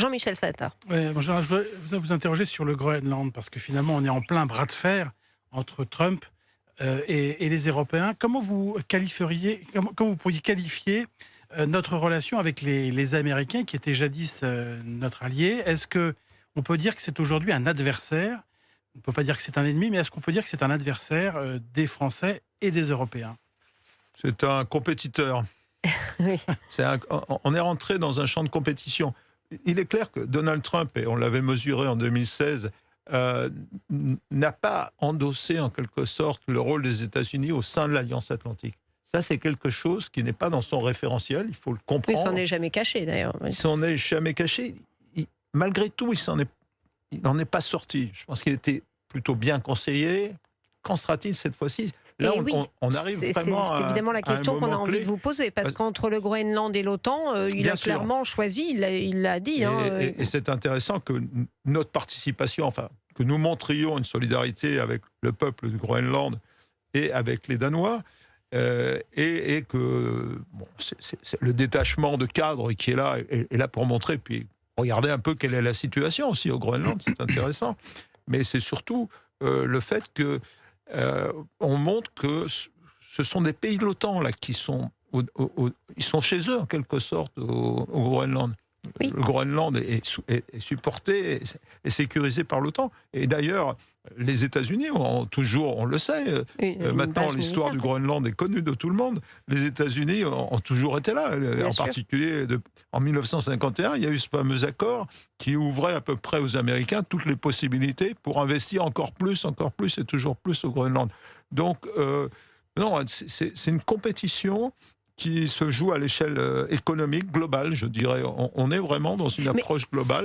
Jean-Michel Salata. Ouais, bonjour, je voudrais vous interroger sur le Groenland, parce que finalement, on est en plein bras de fer entre Trump et les Européens. Comment vous qualifieriez, comment vous pourriez qualifier notre relation avec les Américains, qui étaient jadis notre allié? Est-ce qu'on peut dire que c'est aujourd'hui un adversaire? On ne peut pas dire que c'est un ennemi, mais est-ce qu'on peut dire que c'est un adversaire des Français et des Européens? C'est un compétiteur. Oui. On est rentré dans un champ de compétition. Il est clair que Donald Trump, et on l'avait mesuré en 2016, n'a pas endossé en quelque sorte le rôle des États-Unis au sein de l'Alliance Atlantique. Ça, c'est quelque chose qui n'est pas dans son référentiel, il faut le comprendre. Il s'en est jamais caché d'ailleurs. Il s'en est jamais caché. Malgré tout, il n'en est pas sorti. Je pense qu'il était plutôt bien conseillé. Qu'en sera-t-il cette fois-ci? Là, on arrive vraiment c'est évidemment la question qu'on a envie de vous poser, parce qu'entre le Groenland et l'OTAN, il a clairement choisi, il l'a dit. Et c'est intéressant que notre participation, enfin, que nous montrions une solidarité avec le peuple du Groenland et avec les Danois, et que c'est le détachement de cadres qui est là pour montrer, puis regardez un peu quelle est la situation aussi au Groenland, c'est intéressant. Mais c'est surtout le fait que on montre que ce sont des pays de l'OTAN là, qui sont, ils sont chez eux en quelque sorte au Groenland. Oui. Le Groenland est supporté et sécurisé par l'OTAN. Et d'ailleurs, les États-Unis ont toujours, on le sait, maintenant l'histoire du Groenland est connue de tout le monde. Les États-Unis ont toujours été là. Bien en sûr. Particulier, en 1951, il y a eu ce fameux accord qui ouvrait à peu près aux Américains toutes les possibilités pour investir encore plus et toujours plus au Groenland. Donc, non, c'est une compétition qui se joue à l'échelle économique globale, je dirais. On est vraiment dans une approche globale.